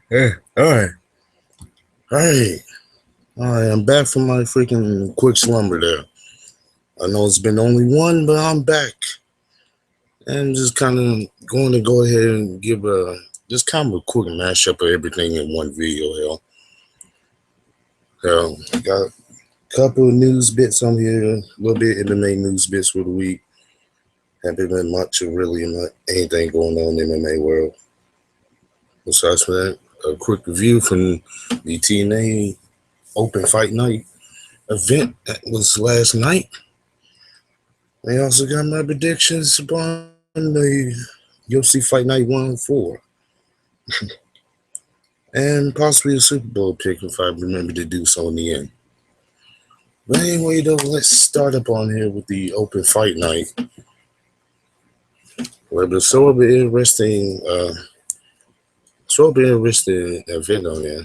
Hey, all right. Hey, all right. I'm back from my freaking quick slumber there. I know it's been only one, but I'm back. And just kind of going to go ahead and give just kind of a quick mashup of everything in one video. Got a couple of news bits on here, a little bit MMA news bits for the week. Haven't been much of really anything going on in the MMA world. Besides for that, a quick review from the TNA Open Fight Night event that was last night. I also got my predictions upon the UFC Fight Night 104. And possibly a Super Bowl pick if I remember to do so in the end. But anyway, though, let's start up on here with the Open Fight Night. Well, the so interesting event on there.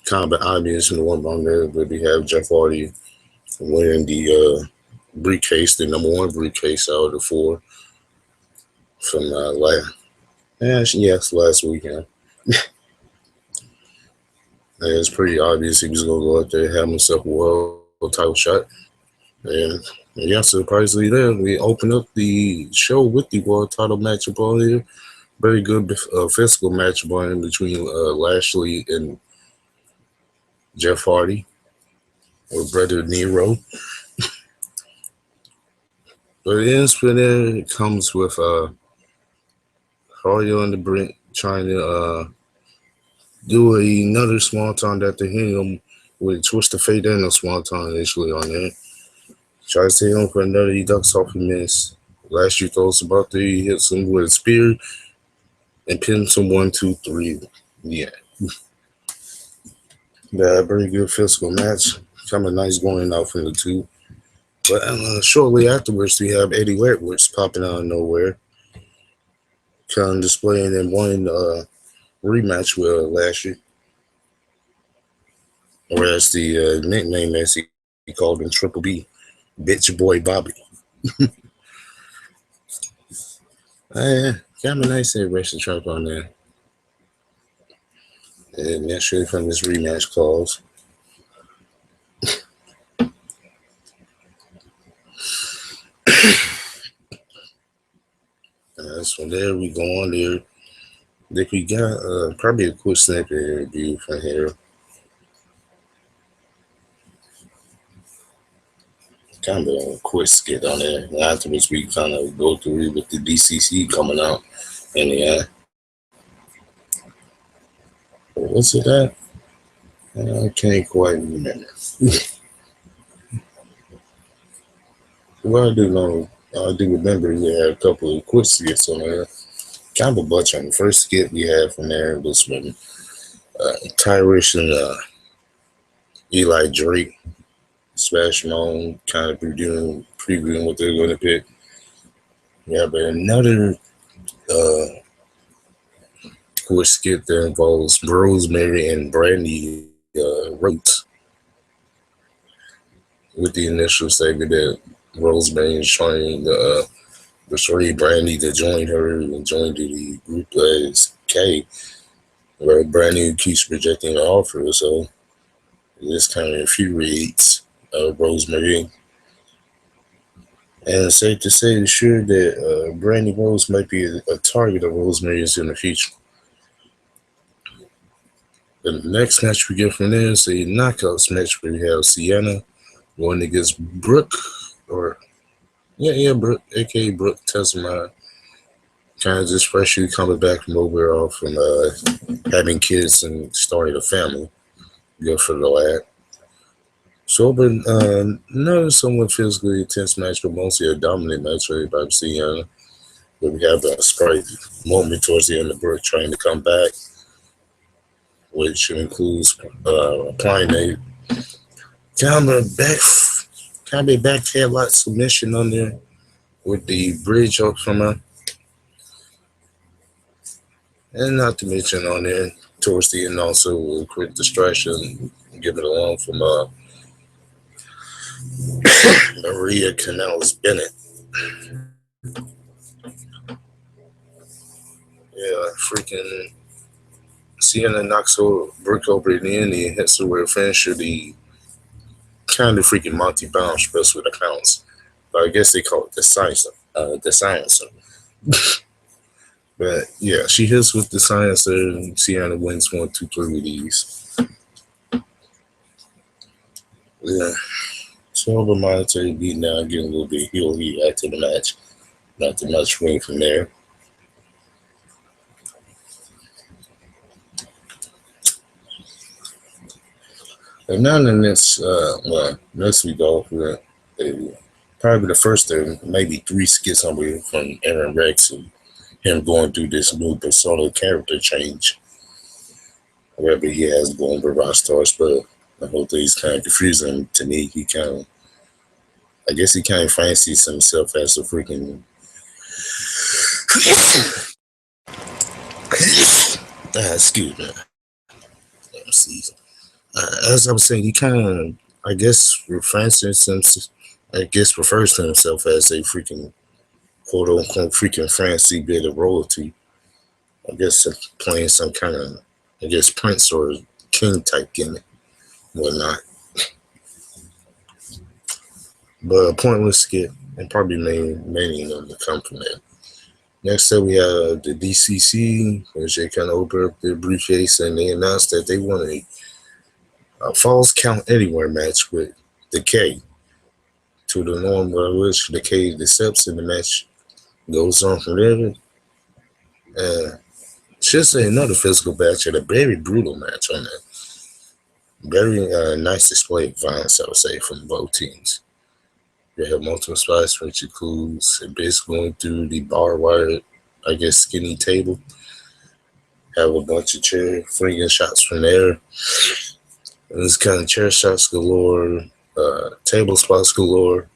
Kind of obvious in the one on there, but we have Jeff Hardy winning the briefcase, the number one briefcase out of the four from last weekend. It's pretty obvious he was going to go out there and have himself a world title shot. And yeah, surprisingly there, we opened up the show with the world title matchup on here. Very good physical matchup on between Lashley and Jeff Hardy, or Brother Nero. But it ends for there, it comes with Hardy on the brink trying to do another swanton after hitting him with Twist of Fate and a swanton initially on there. Tries to hit him for another, he ducks off and miss. Lashley throws about there, he hits him with a spear and pins him 1, 2, 3. Yeah. Very good physical match. Kind of nice going out from the two. But shortly afterwards, we have Eddie Edwards popping out of nowhere. Kind of displaying and wanting rematch with Lashley. Or as the nickname as he called him, Triple B. Bitch Boy Bobby. Kind of a nice interesting trap on there. And naturally from this rematch clause. So there we go on there. If we got probably a quick snippet review from here. Kind of a quick skit on there. And afterwards, we kind of go through with the DCC coming out in the end. What's it at? I can't quite remember. Well, I do remember we had a couple of quick skits on there. Kind of a bunch on the first skit we had from there was when Tyrus and Eli Drake Smash Moan kind of previewing what they're going to pick. Yeah, but another quick skit that involves Rosemary and Brandy Rhodes, with the initial statement that Rosemary is trying to persuade Brandy to join her and join the group as K, where Brandy keeps rejecting the offer. So this kind of infuriates Rosemary. And it's safe to say for sure that Brandy Rose might be a target of Rosemary's in the future. The next match we get from there is a knockouts match where we have Sienna going against Brooke, Brooke, aka Brooke Tessamine. Kind of just freshly coming back from overall from having kids and starting a family. Good for the lad. So, but another somewhat physically intense match, but mostly a dominant match for everybody seeing. But we have a sprite moment towards the end of Brooke trying to come back, which includes applying a kind of back headlock submission on there with the bridge up from her. And not to mention on there towards the end also a quick distraction, giving it along from Maria Canals Bennett. Yeah, freaking Sienna knocks over Brooke over in the end and hits her with a finisher, the kind of freaking Monty Brown press with the pounds. But I guess they call it the silencer. But yeah, she hits with the silencer and Sienna wins 1, 2, 3 with these. Yeah. So over monetary beat now, getting a little bit heel heat after the match. Not too much room from there. And now in this, next week off, probably the first of maybe 3 skits on with from Aaron Rex and him going through this new persona character change. Wherever he has going with rock stars, but the whole thing's kind of confusing to me. I guess he kind of fancies himself as a freaking. Excuse me. As I was saying, he kind of, I guess, refers to himself as a freaking quote unquote freaking fancy bit of royalty. I guess playing some kind of, I guess, prince or king type gimmick, whatnot. But a pointless skit, and probably many of them to come from that. Next up, we have the DCC, which they kind of opened up their briefcase and they announced that they won a Falls Count Anywhere match with Decay. To the norm, which Decay accepts, and the match goes on from there. Should say another physical match and a very brutal match on that. Very nice display of violence, I would say, from both teams. They have multiple spots which includes basically going through the bar wire, I guess, skinny table. Have a bunch of chair flinging shots from there. And this kind of chair shots galore, table spots galore.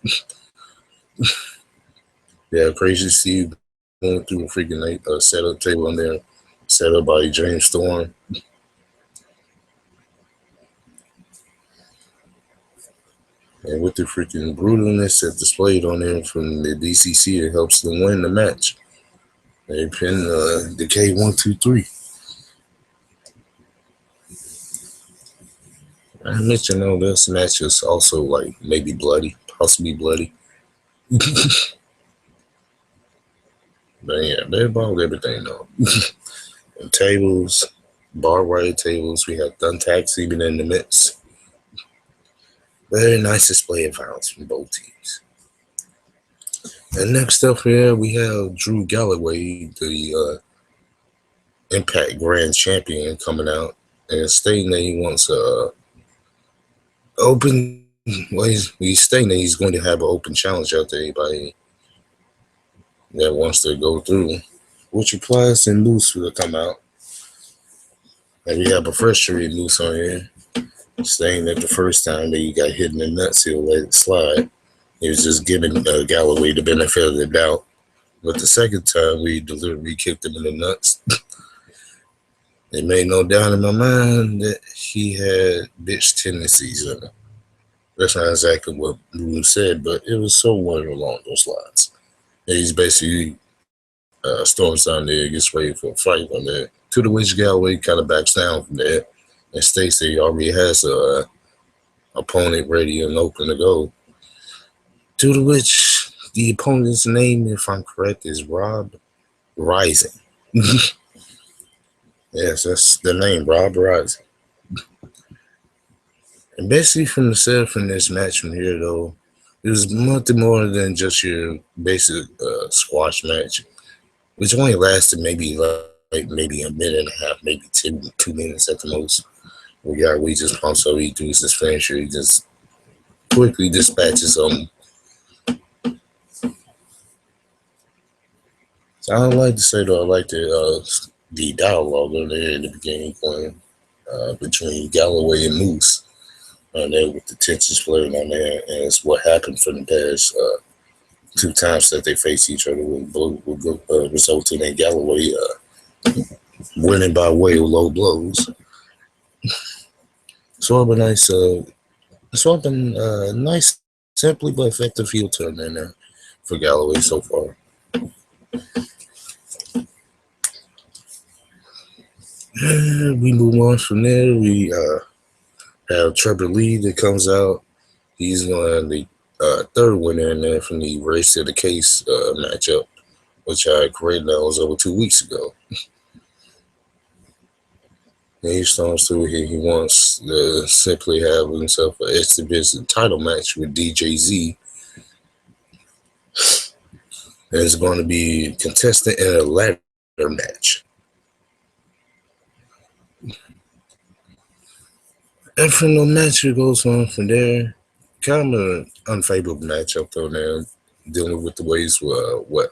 Yeah, crazy to see you going through a freaking night, setup table in there, set up by James Storm. And with the freaking brutalness that displayed on there from the DCC, it helps them win the match. They pin Decay 1, 2, 3. I mentioned this match is also like maybe bloody, possibly bloody. But yeah, they involved everything though. And tables, bar wire tables, we have thumbtacks even in the midst. Very nice display of violence from both teams. And next up here, we have Drew Galloway, the Impact Grand Champion, coming out and stating that he wants open. Well, he's stating that he's going to have an open challenge out to anybody that wants to go through, which applies to Moose will come out. And we have a frustrated Moose on here, saying that the first time that he got hit in the nuts, he'll let it slide. He was just giving Galloway the benefit of the doubt. But the second time we deliberately kicked him in the nuts, it made no doubt in my mind that he had bitch tendencies in him. That's not exactly what Bruno said, but it was somewhere along those lines. And he's basically storms down there, gets ready for a fight on there. To the which Galloway kind of backs down from there and states that he already has a opponent ready and open to go. To the which the opponent's name, if I'm correct, is Rob Rising. Yes, that's the name, Rob Rising. And basically from the setup from this match from here, though, it was nothing more than just your basic squash match, which only lasted maybe maybe a minute and a half, maybe 2 minutes at the most. We just pumps up, he does his finisher, he just quickly dispatches them. So I don't like to say though, I like the dialogue on there in the beginning going between Galloway and Moose on there with the tensions flaring on there, and it's what happened for the past 2 times that they face each other resulting in Galloway winning by way of low blows. So nice Simply but effective heel turn in there for Galloway so far. And we move on from there. We have Trevor Lee that comes out. He's going to the third winner in there from the Race to the Case matchup, which I created that was over 2 weeks ago. And he storms through here. He wants to simply have himself an X Division title match with DJZ. And it's going to be contestant in a ladder match. And from the match, it goes on from there. Kind of an unfavorable matchup, though, now, dealing with the ways what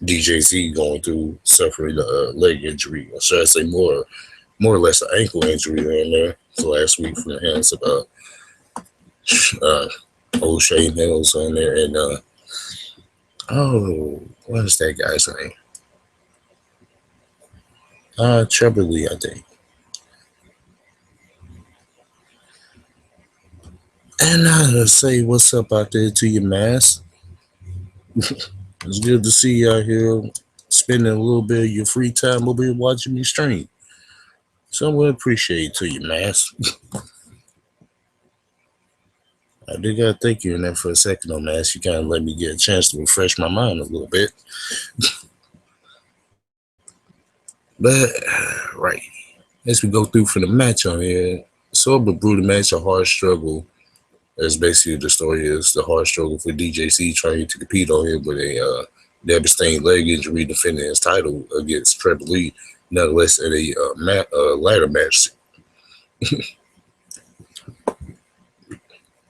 DJZ going through, suffering a leg injury, or should I say more or less an ankle injury in there last week from the hands of old Shane Mills on there. And, what is that guy's name? Trevor Lee, I think. And I say what's up out there to you, Mass. It's good to see you out here spending a little bit of your free time over here watching me stream. So we appreciate it to you, Mass. I did gotta thank you in there for a second, though, Mass. You kind of let me get a chance to refresh my mind a little bit. But, right. As we go through for the match on here, sort of a brutal match, a hard struggle. That's basically the story is the hard struggle for DJC trying to compete on here with a devastating leg injury, defending his title against Trevor Lee, nonetheless at a ladder match.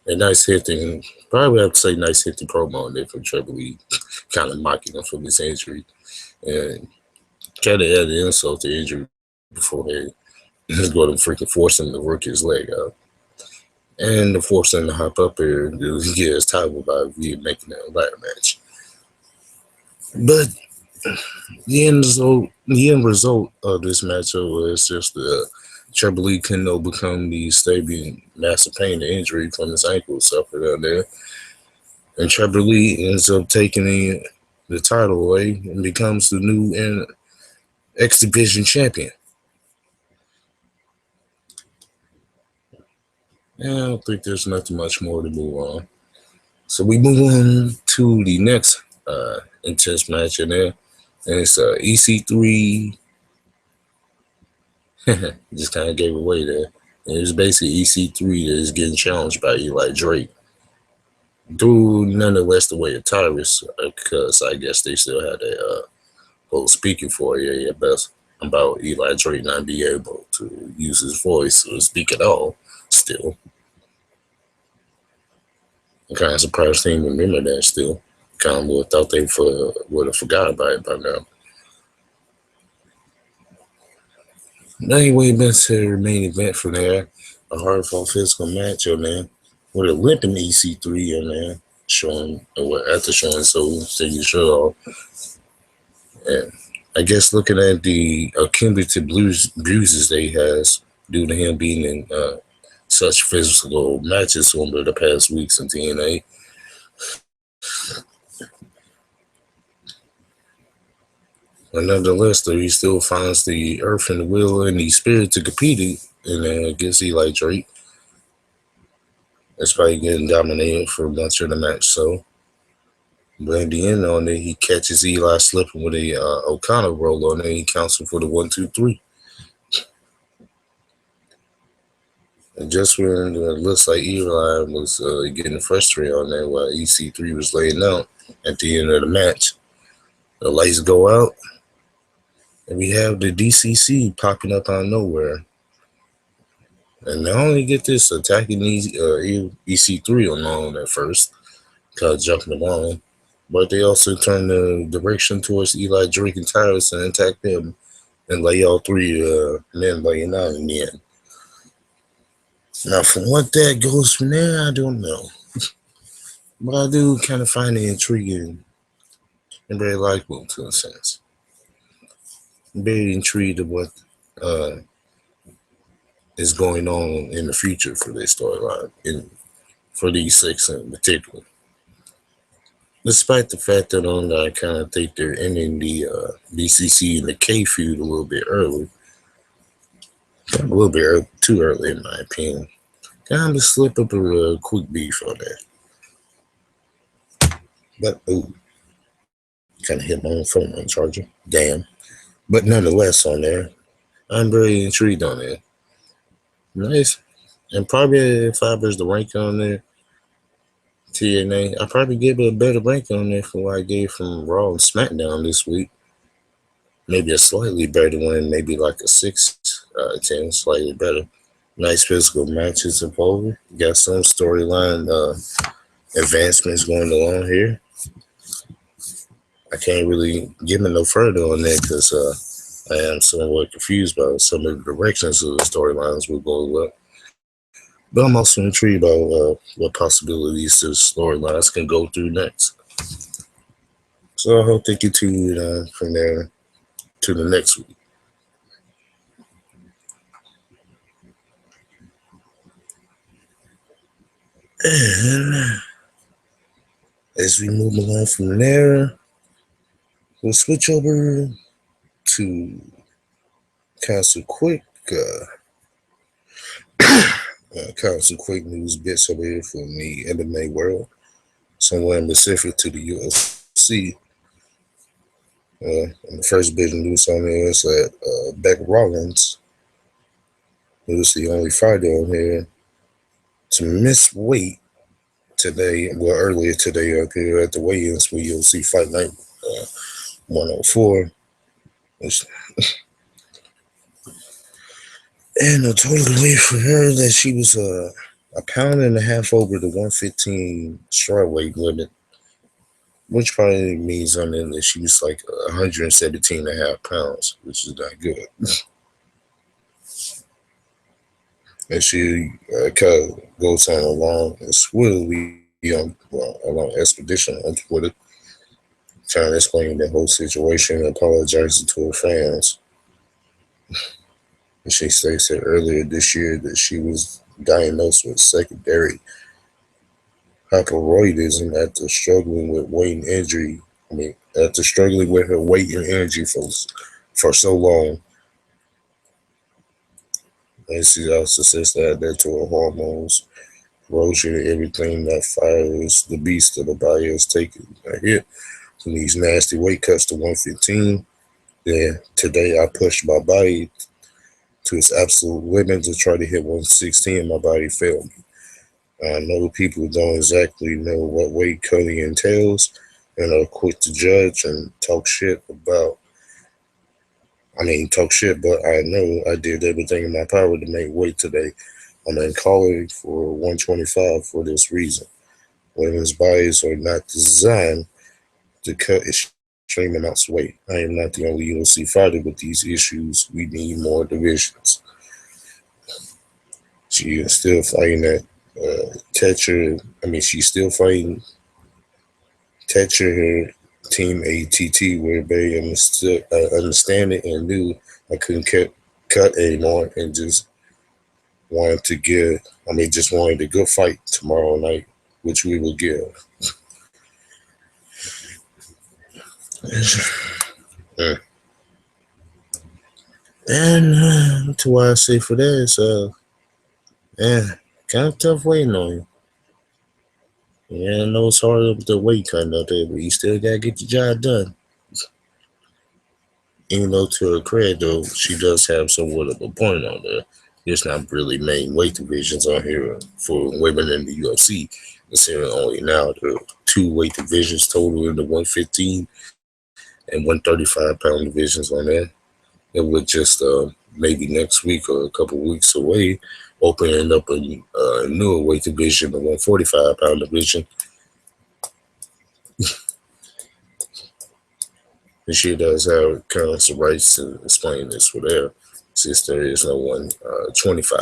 A nice hitting, probably have to say nice hitting promo on there for Trevor Lee, kind of mocking him for this injury. And kind of add the insult to injury before they go to freaking force him to work his leg out. And to force him to hop up here and get his title by via making a ladder match. But the end result of this matchup was just Trevor Lee couldn't overcome the stabbing massive pain and injury from his ankle suffered out there. And Trevor Lee ends up taking the title away and becomes the new X Division champion. And I don't think there's nothing much more to move on. So we move on to the next intense match in there. And it's EC3. Just kind of gave away there. And it's basically EC3 that is getting challenged by Eli Drake. Through nonetheless the way of Tyrus, because I guess they still had a whole speaking for you about Eli Drake not being able to use his voice or speak at all still. I'm kind of surprised they didn't remember that still. Kind of would have thought they would have forgot about it by now. Anyway, back to the main event from there. A hard-fought physical match on there with a limping EC3 on there, after showing so taking the shirt off. And I guess looking at the cumulative bruises that he has due to him being in such physical matches over the past weeks in TNA. But nonetheless, though, he still finds the earth and the will and the spirit to compete against Eli Drake. Despite getting dominated for much of the match, so. But in the end on it, he catches Eli slipping with a O'Connor roll on it. He counts him for the 1, 2, 3. And just when it looks like Eli was getting frustrated on there while EC3 was laying out at the end of the match, the lights go out, and we have the DCC popping up out of nowhere. And not only get this attacking EC3 alone at first, jumping along, but they also turn the direction towards Eli Drake and Tyrus and attack them and lay all three men laying out in the end. Now, from what that goes from there, I don't know. But I do kind of find it intriguing and very likable to a sense. I'm very intrigued of what is going on in the future for this storyline. And for these six in particular. Despite the fact that I kind of think they're ending the BCC and the K feud a little bit early. A little bit too early, in my opinion. Kind of slip up a quick beef on that. But, kind of hit my own phone on charger. Damn. But nonetheless, on there, I'm very intrigued on it. Nice. And probably if I was the rank on there, TNA, I'd probably give it a better rank on there for what I gave from Raw and SmackDown this week. Maybe a slightly better one, maybe like a 6 out of 10, slightly better. Nice physical matches involved. Got some storyline advancements going along here. I can't really get me no further on that because I am somewhat confused by some of the directions of the storylines will go with. But I'm also intrigued about what possibilities the storylines can go through next. So I hope they continue from there to the next week. And as we move along from there, we'll switch over to kind of some quick news bits over here from the MMA world, somewhere specific to the UFC. And the first bit of news on there is that Beck Rollins, who is the only fighter on here to miss weight today, well, earlier today up here at the weigh-ins for UFC Fight Night 104. And a total weight for her that she was a pound and a half over the 115 strawweight limit, which probably means something that she was like 117 and a half pounds, which is not good. And she kind of goes on along and swiftly along expedition on Twitter, trying to explain the whole situation and apologizing to her fans. And she states that earlier this year that she was diagnosed with secondary hyperthyroidism after struggling with weight and injury. After struggling with her weight and energy for so long. And she also says that due to her hormones, erosion, and everything that fires the beast of the body has taken a hit from these nasty weight cuts to 115. Then today I pushed my body to its absolute limit to try to hit 116, and my body failed me. I know people don't exactly know what weight cutting entails and are quick to judge and talk shit, but I know I did everything in my power to make weight today. I'm in calling for 125 for this reason. Women's bodies are not designed to cut extreme amounts of weight. I am not the only UFC fighter with these issues. We need more divisions. She is still fighting that Tetcher. She's still fighting Tetcher, her team ATT, where they understand it and knew I couldn't cut anymore and just wanted a good fight tomorrow night, which we will give. And to what I say for that is, kind of tough waiting on you. Yeah, I know it's hard with the weight cutting out there, but you still gotta get the job done. Even though to her credit, though, she does have somewhat of a point on there. There's not really main weight divisions on here for women in the UFC. Considering only now there are 2 weight divisions total in the 115 and 135-pound divisions on there. It would just maybe next week or a couple weeks away, opening up a newer weight division, the 145-pound division. And she does have kind of some rights to explain this for there, since there is no 125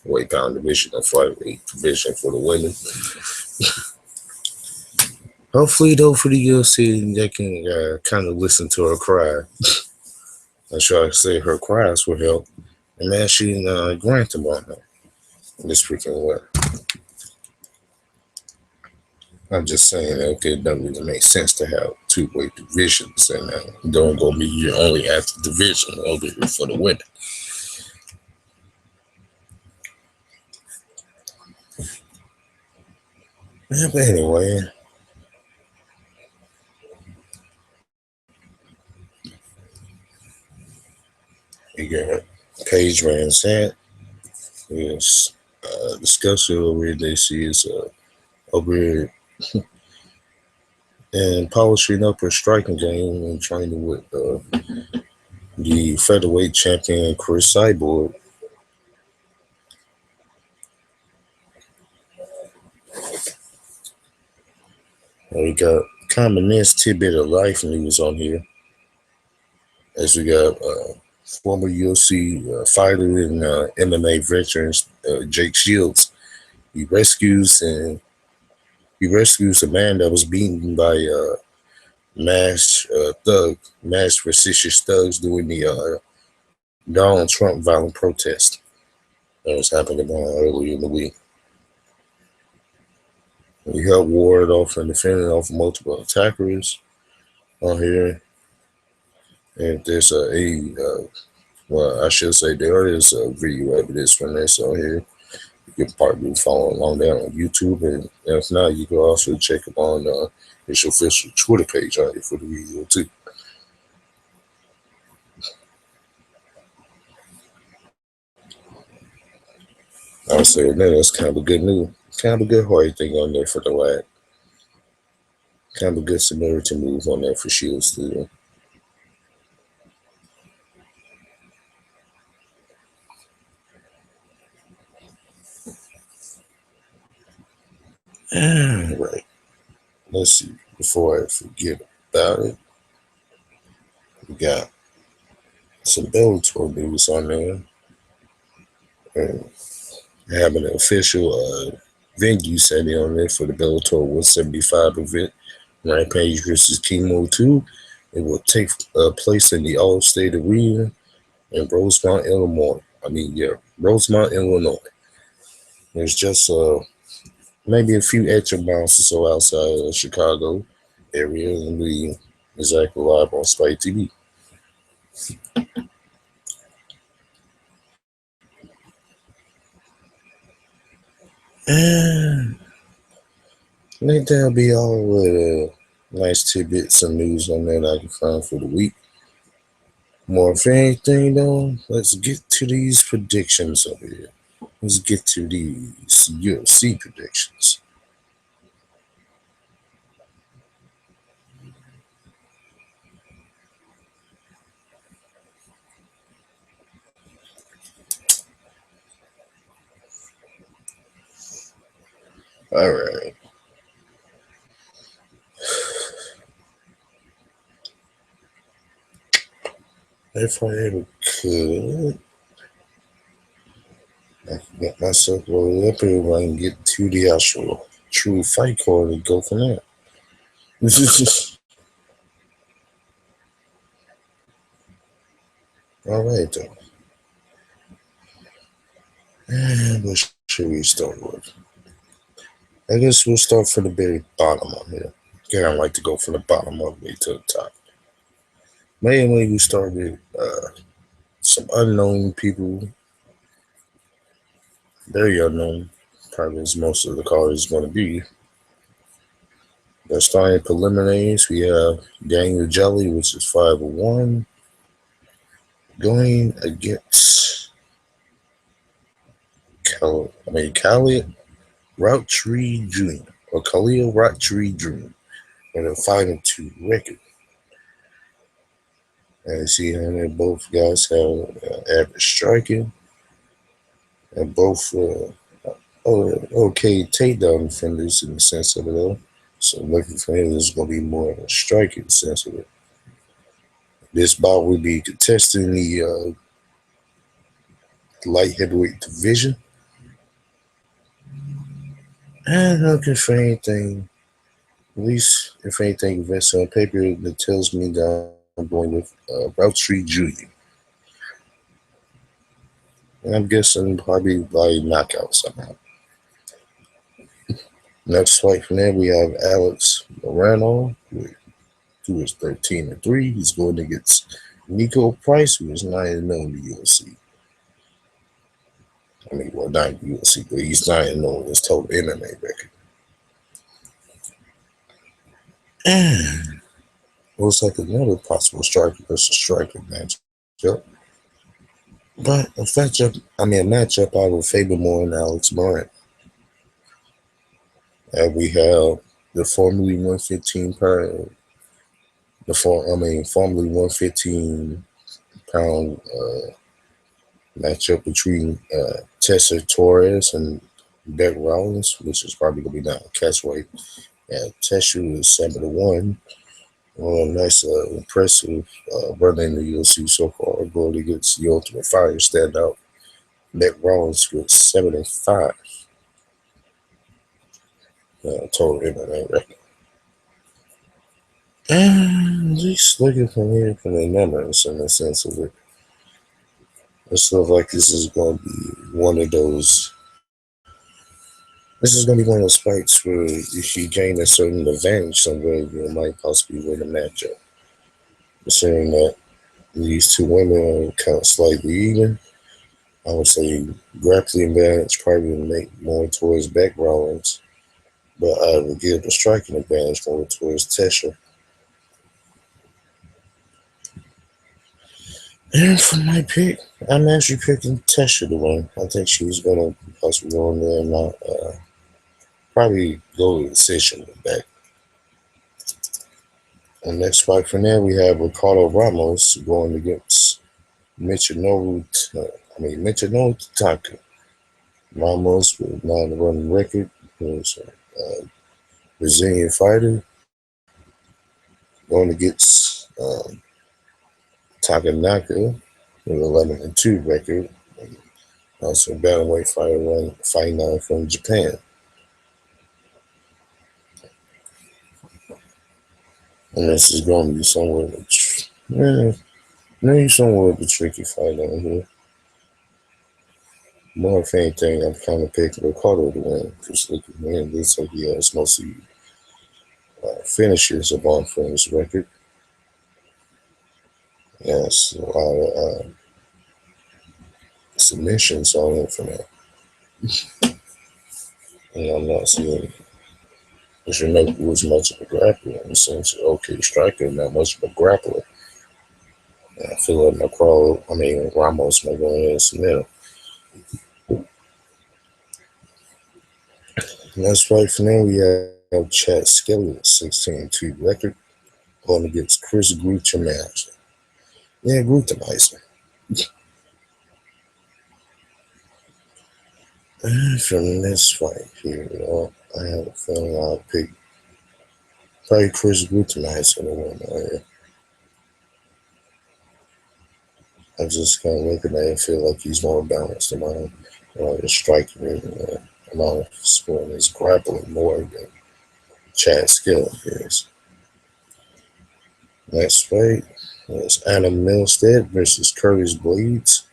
weight pound division or flyweight division for the women. Hopefully, though, for the UFC, they can kind of listen to her cry. I'm sure I say her cries will help, and actually grant them on her in this freaking way. I'm just saying, okay, it doesn't really make sense to have two-way divisions, and don't go be your only active division over here for the women. Yeah, but anyway, you got Paige Van Zant is discussing over here. They see is over here and polishing up her striking game and training with the featherweight champion Chris Cyborg. We got kind of nice tidbit of life news on here, as we got former UFC fighter and MMA veteran Jake Shields. He rescues a man that was beaten by mass vicious thugs during the Donald Trump violent protest that was happening earlier in the week. He helped ward off and defended off multiple attackers on here. And there's well, I should say there is video evidence from this on here. You can probably follow along there on YouTube, and if not, you can also check them on his official Twitter page on here for the video too. I would say that's kind of a good news, kind of a good hearty thing on there for the lad. Kind of a good Samaritan move on there for Shields too. Right. Let's see. Before I forget about it, we got some Bellator news on there. And having an official venue setting on there for the Bellator 175 event, Rampage versus Chemo 2. It will take place in the All-State Arena in Rosemont, Illinois. Rosemont, Illinois. There's just maybe a few extra miles or so outside of Chicago area, and we exactly live on Spike TV. And I think that'll be all the nice tidbits and news on there that I can find for the week. More of anything, though, let's get to these predictions over here. Let's get to these UFC predictions. All right. If I ever could, I can get myself loaded up here where I can get to the actual true fight card and go from there. All right, then. And what should we start with? I guess we'll start from the very bottom on here. Yeah, I like to go from the bottom all the way to the top. Mainly, we start with some unknown people, very unknown, probably as most of the card is going to be. They're starting preliminaries. We have Daniel Jelly, which is 501, going against Khalid Routtree Jr. or Khalil Routtree Jr. with a 5-2 record. And you see how they both guys have average striking and both okay takedown defenders in the sense of it all. So looking for him is going to be more of a striking sense of it. This bout will be contesting the light heavyweight division. And looking for anything, at least if anything invests on paper that tells me that I'm going with Routtree Jr. And I'm guessing probably by knockout somehow. Next fight from there, we have Alex Morano, who is 13-3. He's going against Nico Price, who is 9-0 in the UFC. I mean, well, not in the UFC, but he's 9-0 in his total MMA record. And looks like another possible striker versus striker matchup. But a matchup I would favor more than Alex Morano. And we have the formerly 115 pound, formerly 115 pound matchup between Tessa Torres and Beck Rollins, which is probably gonna be down catchweight. And Tessa is 7-1. Nice, impressive run in the UFC so far. Going against the Ultimate Fire standout Beck Rollins with 7-5 total MMA record. And just looking from here from the numbers in the sense of it, it looks like this is going to be one of those. This is going to be one of those fights where if you gain a certain advantage somewhere, you might possibly win a matchup. Considering that these two women are kind of slightly even, I would say grappling advantage probably would make more towards Beck Rollins, but I would give the striking advantage more towards Tessa. And for my pick, I'm actually picking Tessa to win. I think she's going to possibly go in there and not probably go to the decision with Beck. And next fight from there, we have Ricardo Ramos going against Michinoru Tanaka. Ramos with 9-1 record. He's a Brazilian fighter going against Takanaka with 11-2 record. Also a bantamweight fighter fighting out from Japan. And this is going to be somewhat of a tricky fight on here. More if anything, I'm kind of picking Ricardo to win. Just looking at him, looks like he has mostly finishes upon from his record. Yes, a lot of submissions on him from that. And I'm not seeing, as you know, he was much of a grappler in the sense of okay striker, not much of a grappler. And I feel like Ramos might go in and submit him. That's right. From there, we have Chad Skelly with 16-2 record going against Chris Grutemeister. Yeah, Grutemeister. And from this fight here, I have a feeling I'll pick probably Chris Grutemeister to win right here. I just kind of looking at it and feel like he's more balanced amount of his striking and amount of scoring his grappling more than Chad Skelly is. Next fight is Adam Milstead versus Curtis Blades.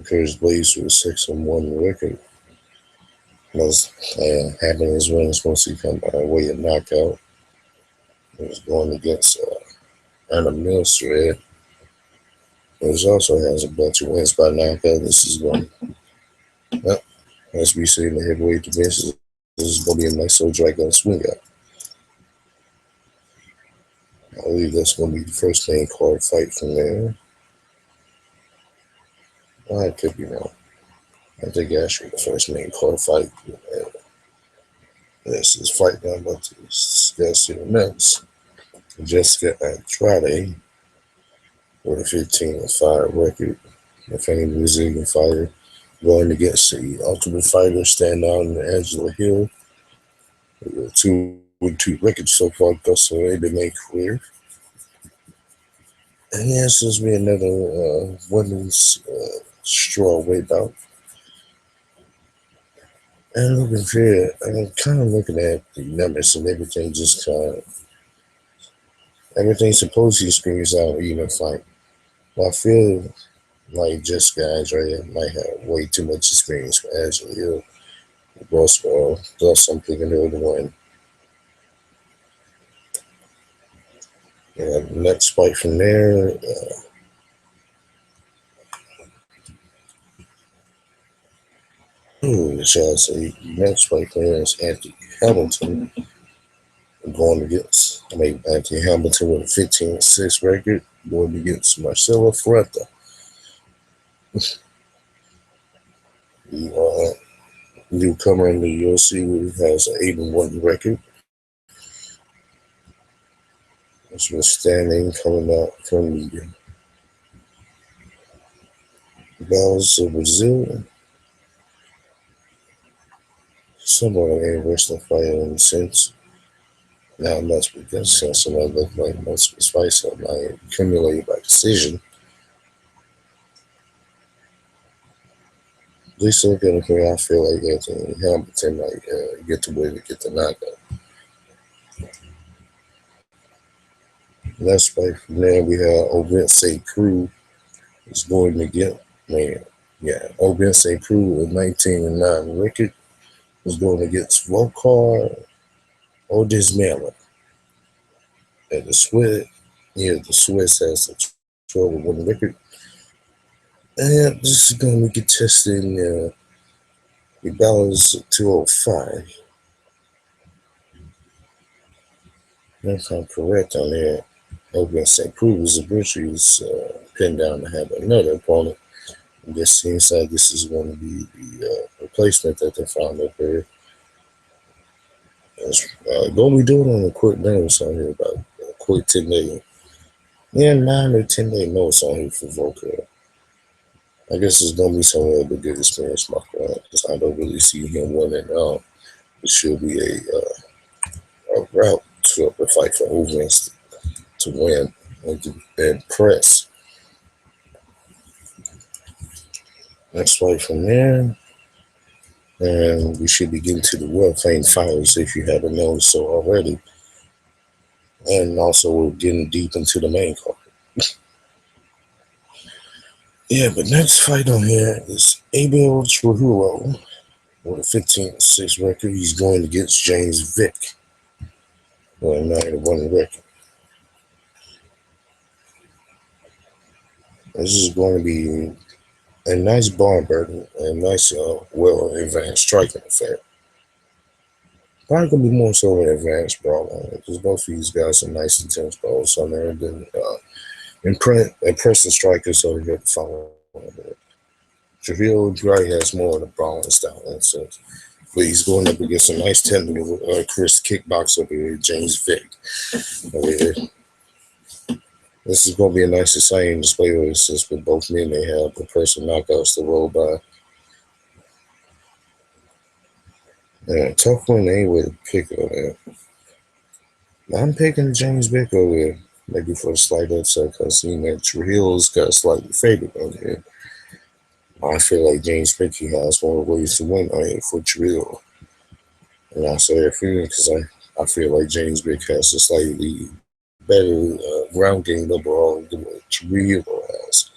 Curtis Blades with a 6-1 record. Most having his wins mostly come by way of knockout. He was going against Adam Milstead, which also has a bunch of wins by knockout. This is going, as we say in the heavyweight division, this is going to be a nice little dragon swing out. I believe that's going to be the first main card fight from there. I could be wrong. I think actually the first main card fight. This is fight I'm about to discuss here next. Jessica Andrade with a 15-5 record. If any Brazilian fighter going against the Ultimate Fighter standout in Angela Hill. With a 2-2 record so far thus far in their career. And yes, this will be another women's strawweight bout. And looking here, I'm kind of looking at the numbers and everything just everything supposedly screams out even fight. But I feel like Jessica Andrade might have way too much experience for Angela Hill. Thus I'm picking her to win. And next fight from there, shall I say, next fight from there is Anthony Hamilton Anthony Hamilton with a 15-6 record going against Marcelo Fuerte. The newcomer in the UFC who has an 8-1 record. This was standing coming out from the Bells of Brazil. Somewhat of a wrestling fighter in a sense. Not much because somebody looked like most of his fights are accumulated by decision. At least looking at here, I feel like Anthony Hamilton might get the win to get the knockout. Next fight from there, we have Ovince Crew is going to get, Ovince Crew with 19-9 record is going against Volkar Odismela. And the Swiss has a 12-1 record. And this is going to get tested in the balance of 205. If I'm correct on that, Ovince Crew is eventually pinned down to have another opponent. And this seems like this is going to be the replacement that they found up there. Going to be doing on a quick notice on here about a quick 10-day. 9 or 10-day notice on here for Volker. I guess it's going to be somewhere of a good experience, Mark, because I don't really see him winning. It should be a route to a fight for Ovince to win and press. Next fight from there. And we should be getting to the well-famed fighters if you haven't noticed so already. And also we're getting deep into the main card. But next fight on here is Abel Trujillo with a 15-6 record. He's going against James Vick with a 9-1 record. This is going to be a nice barn burner and a nice, well-advanced striking affair. Probably going to be more so an advanced brawl because both of these guys are nice intense brawls on there. And impressive strikers, so they have to follow. Trujillo probably has more of the brawling style in a sense. But he's going up against a nice technical Chris kickboxer over here, James Vick. Over here. This is going to be a nice, exciting display of since with both men they have the person knockouts to roll by. Tough one ain't with a pick on there. I'm picking James Vick over here, maybe for a slight upset because Trujillo's got a slightly favorite on here. I feel like James Vick has more ways to win on here for Trujillo. And I say that feeling because I feel like James Vick has a slightly better ground game overall than what Trujillo has.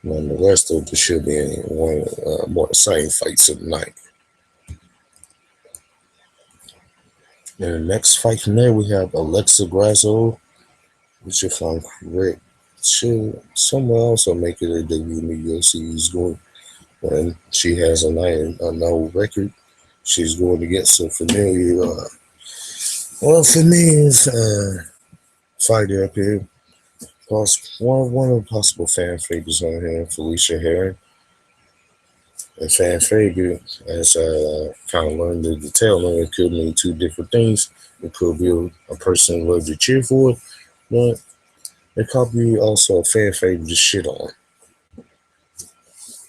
Nonetheless, though, there should be one more exciting fights of the night. And the next fight from there, we have Alexa Grasso, which, if I'm correct, should somewhere also make it a debut in the UFC. When she has a 9-0 record, she's going against a familiar, fighter up here. One of the possible fan favorites on here, Felicia Herring. And fan favorite, as I kind of learned the detail on it, could mean two different things. It could be a person who loves to cheer for, but it could be also a fan favorite to shit on.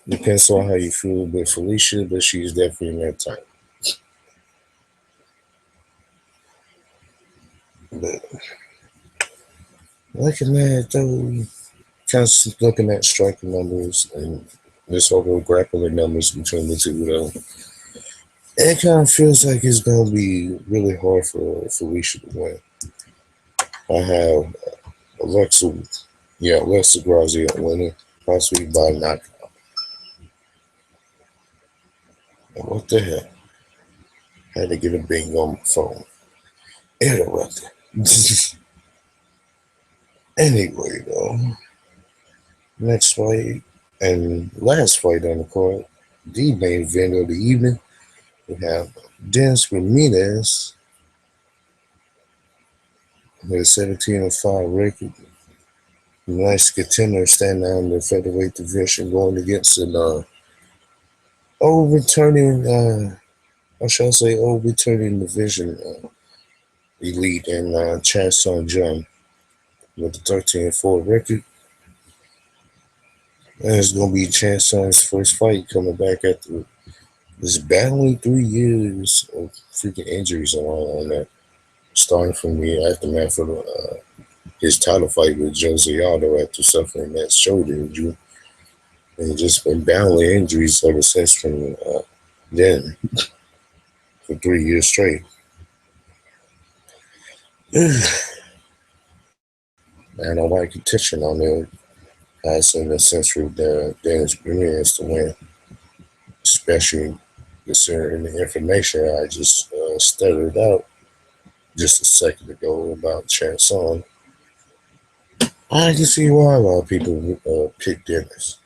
Depends on how you feel with Felicia, but she's definitely in that type. But looking at though, kind of looking at striking numbers and this overall grappling numbers between the two though, it kind of feels like it's gonna be really hard for Felicia to win. I have Alexa Grasso winning, possibly by knockout. What the hell? Had to get a bing on my phone. Interrupted. Anyway, though, next fight and last fight on the card, the main event of the evening, we have Dennis Ramirez with a 17-5 record. Nice contender standing out in the featherweight division, going against an overturning, how shall I say, overturning division elite and Chad Sung Jung with a 13-4 record. And it's going to be Chad Sung's first fight coming back after this battling 3 years of freaking injuries on that, starting from the aftermath of his title fight with Jose Aldo after suffering that shoulder injury. And just been battling injuries ever since from then for 3 years straight. And I like contention on there. Has in the sense for Dennis Ramirez to win, especially considering the information I just stuttered out just a second ago about Chad Sung. I can see why a lot of people pick Dennis.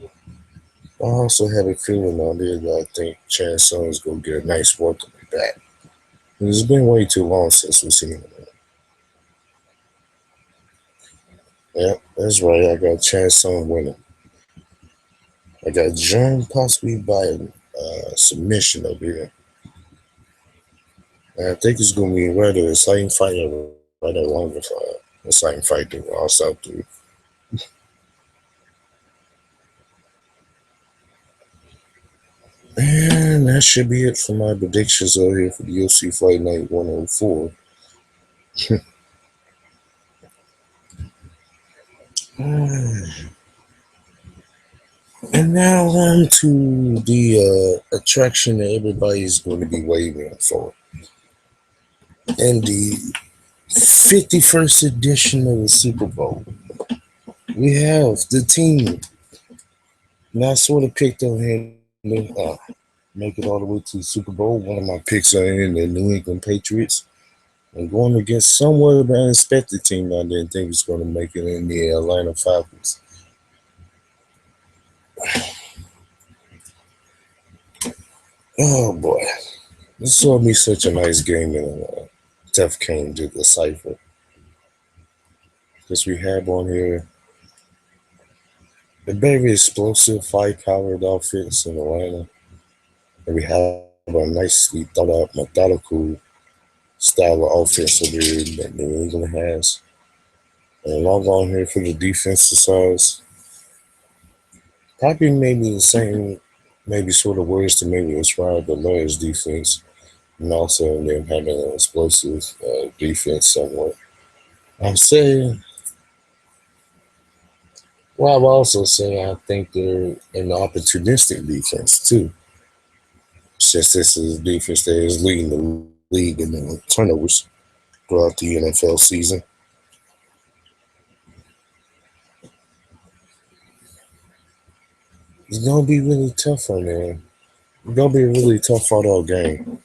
I also have a feeling on there that I think Chad Sung is going to get a nice welcome back. It's been way too long since we've seen him. Yeah, that's right. I got Chad Sung winning. I got Jung possibly by submission over here. And I think it's going to be rather exciting fight or rather longer fight. Exciting fight than all South through. And that should be it for my predictions over here for the UFC Fight Night 104. And now on to the attraction that everybody's going to be waiting for. And the 51st edition of the Super Bowl. We have the team. And I sort of picked on him to make it all the way to the Super Bowl. One of my picks are in the New England Patriots. And going against somewhat of an unexpected team I didn't think was going to make it in the Atlanta Falcons. Oh boy. This will be such a nice game and a tough game to decipher. Because we have on here a very explosive, high-powered offense in Atlanta. And we have a nicely thought-out, methodical style of offense over here that New England has. And log on here for the defensive sides. Probably maybe the same, maybe sort of words to maybe describe the Bears defense. And also them having an explosive defense somewhat. I'm saying, well, I'm also saying I think they're an opportunistic defense too. Since this is a defense that is leading the league in the turnovers throughout the NFL season. It's going to be really tough on there. It's going to be a really tough fought-out game.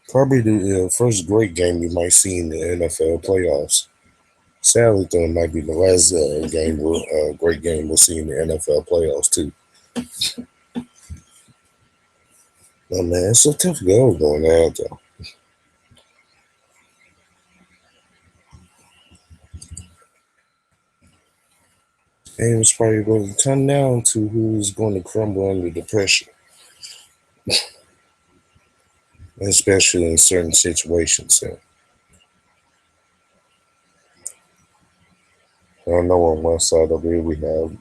Probably the first great game you might see in the NFL playoffs. Sadly, though, it might be the last great game we'll see in the NFL playoffs, too. Oh, man, it's a tough goal going out, though. And it's probably going to come down to who's going to crumble under the pressure. Especially in certain situations. So. I know on one side of here we have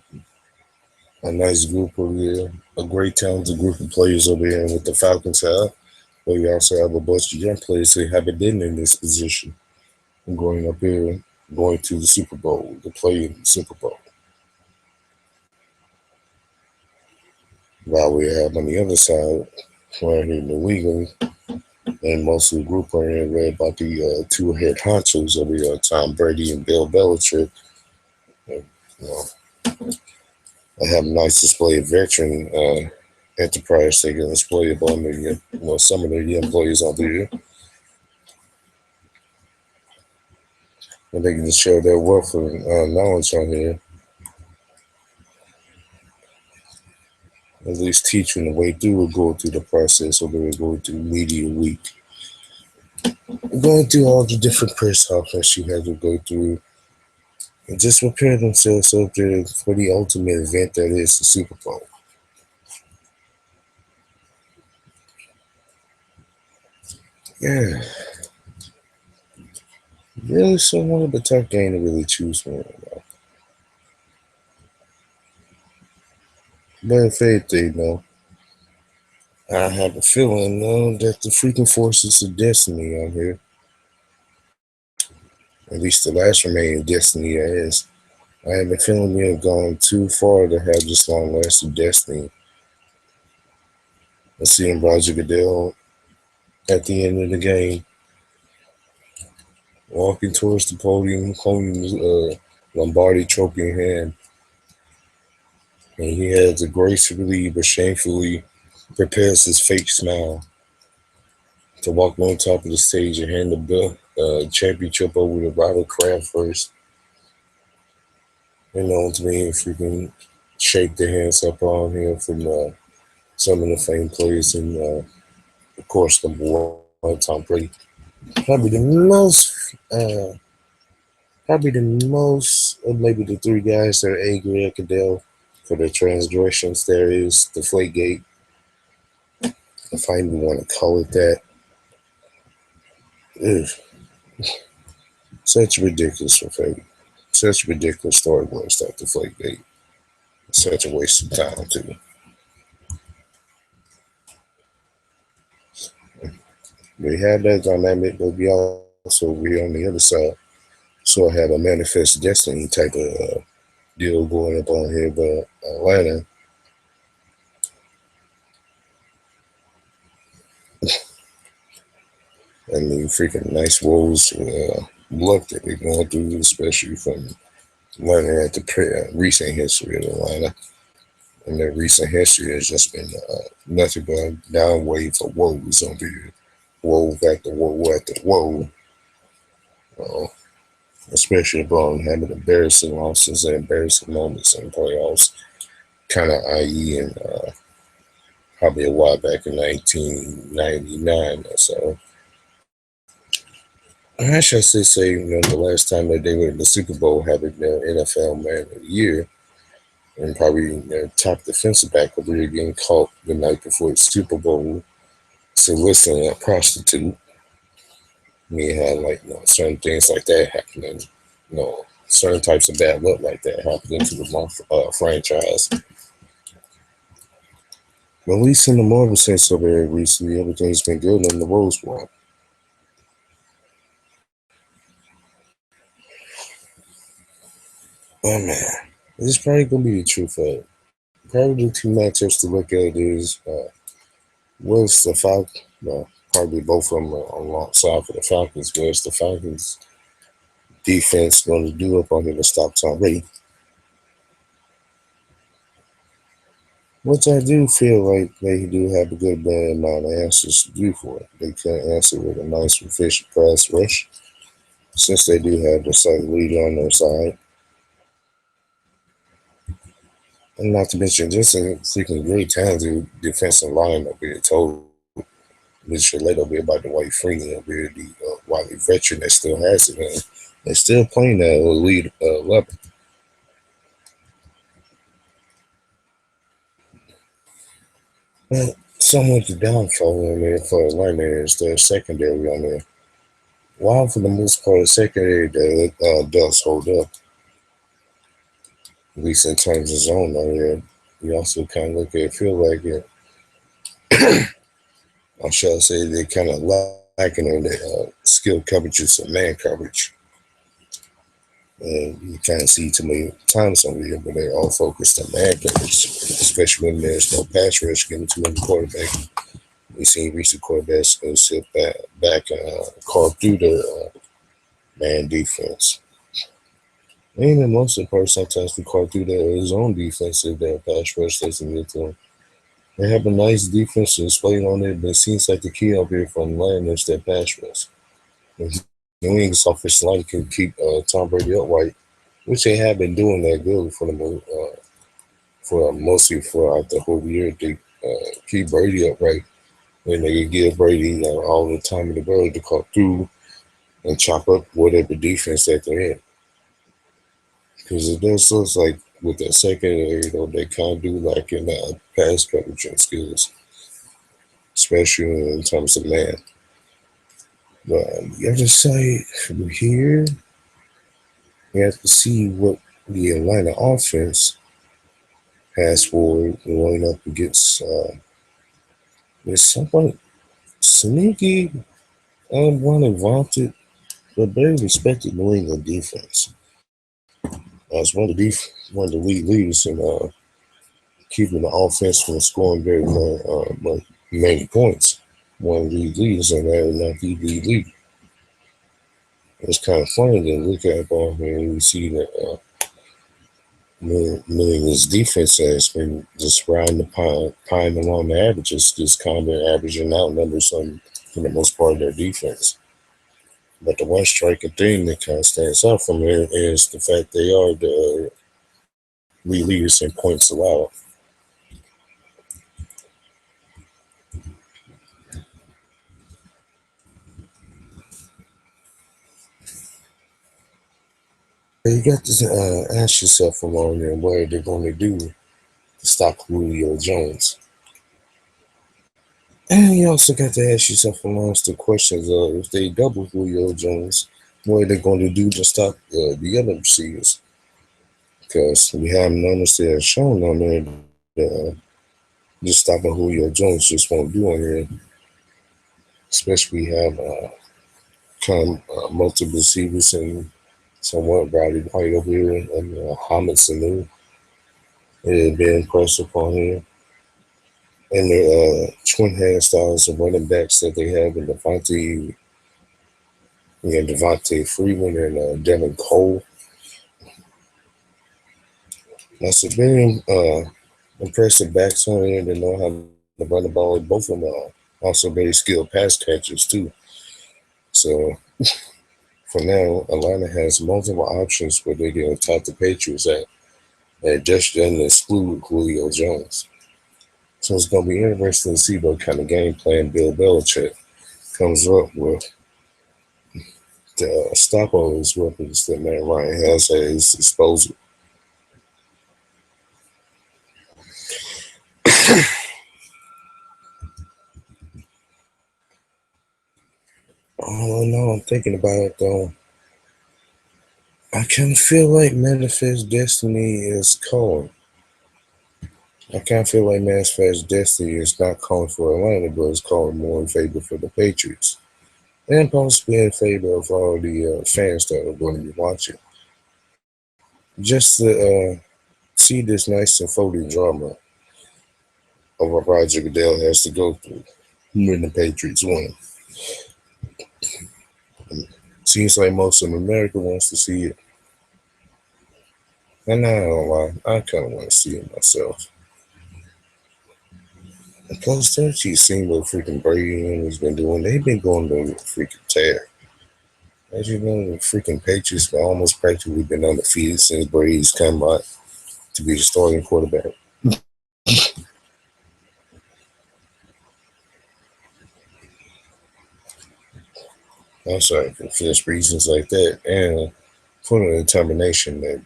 a nice group over here, a great talented group of players over here with the Falcons have. But we also have a bunch of young players who haven't been in this position and going up here, going to the Super Bowl, to play in the Super Bowl. While we have on the other side, right here in New England, and most of the group are here led by the two head honchos over here, Tom Brady and Bill Belichick. And, I have a nice display of veteran enterprise they can display upon the some of the employees out there, and they can just share their wealth of knowledge on here. At least teaching the way through or go through the process, or they will go through media week, going through all the different press conferences you have to go through, and just prepare themselves up there for the ultimate event that is the Super Bowl. Yeah, really somewhat of a tough game to really choose from. But if anything, though, I have a feeling that the freaking forces of destiny on here, at least the last remaining destiny is, I have a feeling we have gone too far to have this long lasting destiny. And seeing Roger Goodell at the end of the game, walking towards the podium, holding the Lombardi trophy in hand, and he has a gracefully but shamefully prepares his fake smile to walk on top of the stage and hand the championship over to Robert Kraft first, and ultimately freaking shake their hands up on him from some of the famed players, and of course number one, Tom Brady. Probably the most, probably the most, or maybe the three guys that are angry at Goodell for their transgressions. There is the Flakegate, if I even want to call it that. Ugh, such a ridiculous affair. Such a ridiculous story was that the Flakegate. Such a waste of time too. We have that dynamic, but we also we on the other side sort of have a manifest destiny type of deal going up on here. But Atlanta, I mean, freaking nice woes, luck that we're going through, especially from learning at the recent history of Atlanta. And their recent history has just been nothing but a down wave of woes over here. Woe after woe after woe. Uh, Especially upon having embarrassing losses and embarrassing moments in playoffs, kind of i.e. in probably a while back in 1999 or so. I should say, the last time that they were in the Super Bowl, having their NFL Man of the Year, and probably their top defensive back of the year getting caught the night before the Super Bowl soliciting a prostitute. We had certain things like that happening, certain types of bad luck like that happening to the franchise. But at least in the Marvel sense of it recently, everything's been good in the Rose Bowl. Oh man, this is probably gonna be the truth of it. Probably the two matchups to look at is what's the Falcons? Well, probably both of them are alongside for the Falcons. Where's the Falcons defense going to do up on here to stop Tom Brady? Which I do feel like they do have a good amount of answers to do for it. They can answer with a nice, efficient pass rush, since they do have the slight lead on their side. And not to mention, just a freaking great talented defensive line up here, total. Mr. Late over here by the White Freeney over here, the Wiley veteran that still has it, man. They're still playing that elite level. But somewhat the downfall in there for Atlanta is their secondary on there. While for the most part, the secondary does hold up, at least in terms of zone on there. We also kind of look at it, feel like it. I shall say they kind of lacking in the skill coverages of man coverage. And you can't see too many times on here, but they're all focused on man coverage, especially when there's no pass rush given to the quarterback. We've seen recent quarterbacks go sit back and call through the man defense. And even most of the part, sometimes we call through their zone defense if their pass rush doesn't get to them. They have a nice defense displayed on it, but it seems like the key up here from Lamb is their pass rush. The New England's offensive line can keep Tom Brady upright, which they have been doing that good for mostly throughout the whole year. They keep Brady upright, and they can give Brady all the time in the world to cut through and chop up whatever defense that they're in. Because it does look like with that secondary, they kind of do like in pass coverage and skills, especially in terms of man. But the other side from here, you have to see what the Atlanta offense has for going up against this somewhat sneaky, unwanted, vaunted, but very respected New England defense. As one of the league leaders in keeping the offense from scoring many points. One of the league leaders in that, not the league. It's kind of funny to look at on here and you see that Million's defense has been just riding the pine along the averages, just kind of averaging out numbers on for the most part of their defense. But the one striking thing that kind of stands out from it is the fact they are the lead leaders in points allowed. You got to ask yourself along there what are they going to do to stop Julio Jones. And you also got to ask yourself along the questions of if they double Julio Jones, what are they going to do to stop the other receivers? Because we have numbers that are shown on there that just stopping Julio Jones just won't do on here. Especially we have multiple receivers and somewhat Brady White over here and Hamid Sanu. It had been impressive on here. And the twin hairstyles of running backs that they have in Devontae Freeman and Devin Cole. That's a very impressive backs on here that know how to run the ball. Both of them are also very skilled pass catchers too. So for now, Atlanta has multiple options where they can attack the Patriots at. That just doesn't exclude Julio Jones. So it's going to be interesting to see what kind of game plan Bill Belichick comes up with to stop all those weapons that Matt Ryan has at his disposal. I don't know. I'm thinking about it though. I kind of feel like Manifest Destiny is calling. I kind of feel like Manifest Destiny is not calling for Atlanta, but it's calling more in favor for the Patriots. And possibly in favor of all the fans that are going to be watching. Just to see this nice and folding drama of what Roger Goodell has to go through when the Patriots win. Seems like most of America wants to see it. And I don't lie, I kind of want to see it myself. And plus, don't you see what freaking Brady has been doing? They've been going to freaking tear. As you know, the freaking Patriots have almost practically been undefeated since Brady's come by to be the starting quarterback. I'm sorry, for just reasons like that, and for the determination that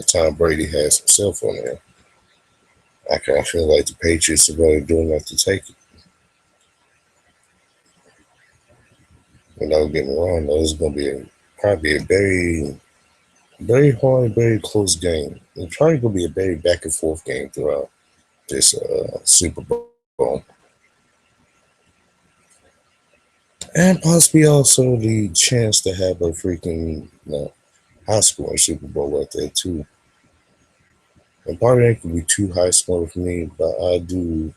Tom Brady has himself on there. I kind of feel like the Patriots are really doing enough to take it. And don't get me wrong, though, it's going to be probably a very, very hard, very close game. It's probably going to be a very back and forth game throughout this Super Bowl. And possibly also the chance to have a freaking high scoring Super Bowl at that, too. And part of that could be too high scoring for me, but I do,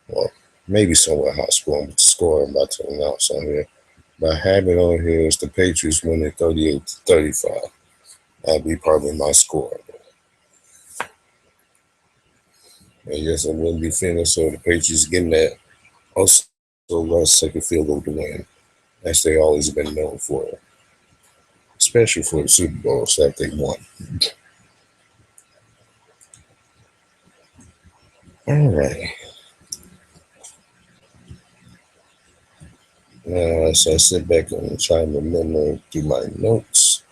well, maybe somewhat high scoring, but the score I'm about to announce on here. But having on here is the Patriots winning 38-35. That'd be probably my score. And yes, it wouldn't be finished. So the Patriots getting that also last second field goal to win, as they always been known for, especially for the Super Bowls that they won. All right. Now, as I sit back and try to remember through my notes,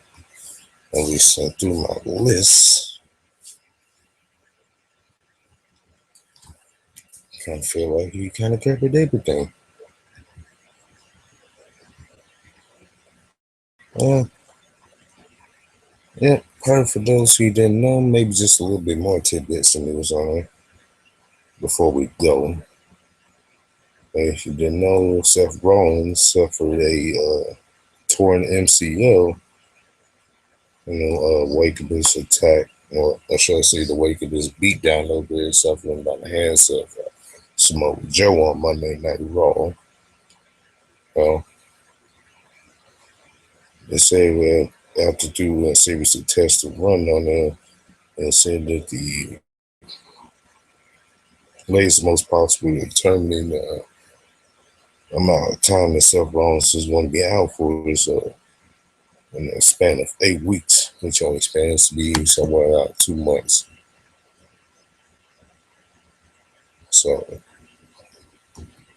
and we sent through my list, kind of feel like he kind of covered everything. Uh, yeah, probably for those who didn't know, maybe just a little bit more tidbits and news on it before we go. If you didn't know, Seth Rollins suffered a torn MCL, wake of this attack, or should I say, the wake of this beatdown over there, suffering by the hands of Samoa Joe on Monday Night Raw. Well, they say after do a series of tests to run on there, they said that the latest most possible determining amount of time that Seth Rollins is going to be out for is in a span of 8 weeks, which only spans to be somewhere around 2 months. So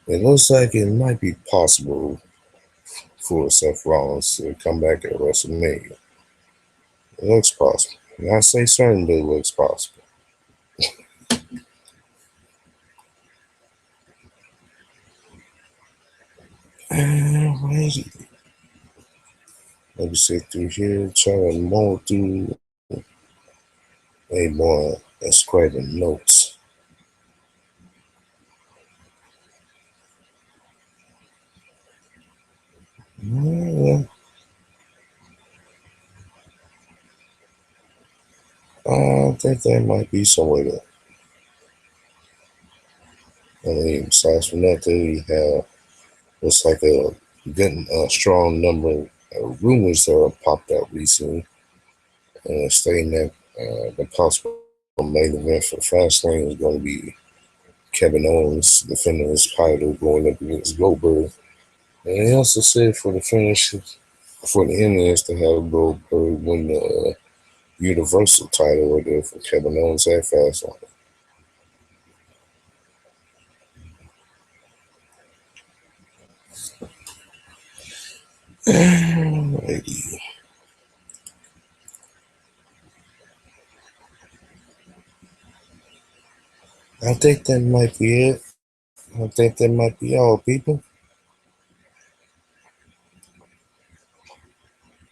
it looks like it might be possible for Seth Rollins to come back at WrestleMania. It looks possible. Not say certain, but it looks possible. Alrighty. Let me sit through here, try to mull through a more scribing notes. Yeah, I think that might be somewhere there. I mean, besides from that, we have looks like a good, strong number of rumors that have popped out recently, stating that the possible main event for Fastlane is going to be Kevin Owens defending his title going up against Goldberg. And he also said for the finish, for the end is to have Goldberg win the Universal title or there for Kevin Owens at Fastlane. Alrighty. I think that might be it. I think that might be all, people.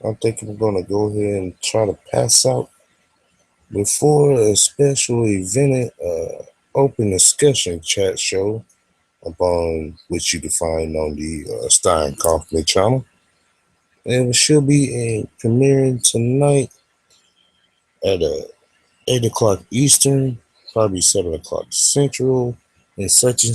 I think I'm going to go ahead and try to pass out before a special event open discussion chat show upon which you can find on the Stein Kaufman channel. And it should be premiering tonight at 8 o'clock Eastern, probably 7 o'clock Central, and such.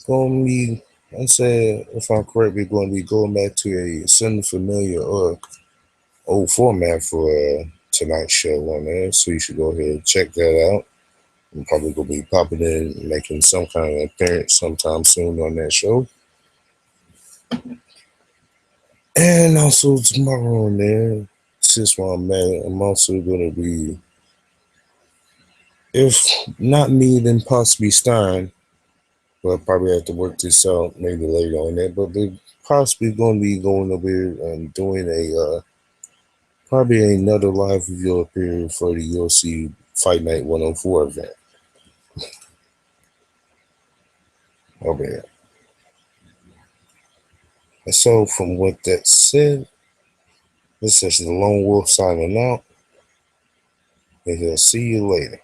Going to be, I said, if I'm correct, we're going to be going back to a semi-familiar old format for tonight's show on there. So you should go ahead and check that out. I'm probably going to be popping in, making some kind of appearance sometime soon on that show. And also tomorrow on there, since while I'm also going to be, if not me, then possibly Stein. We'll probably have to work this out maybe later on there, but we're possibly going to be going over here and doing a probably another live review appearance for the UFC Fight Night 104 event over here. And so, from what that said, this is the Lone Wolf signing out, and he'll see you later.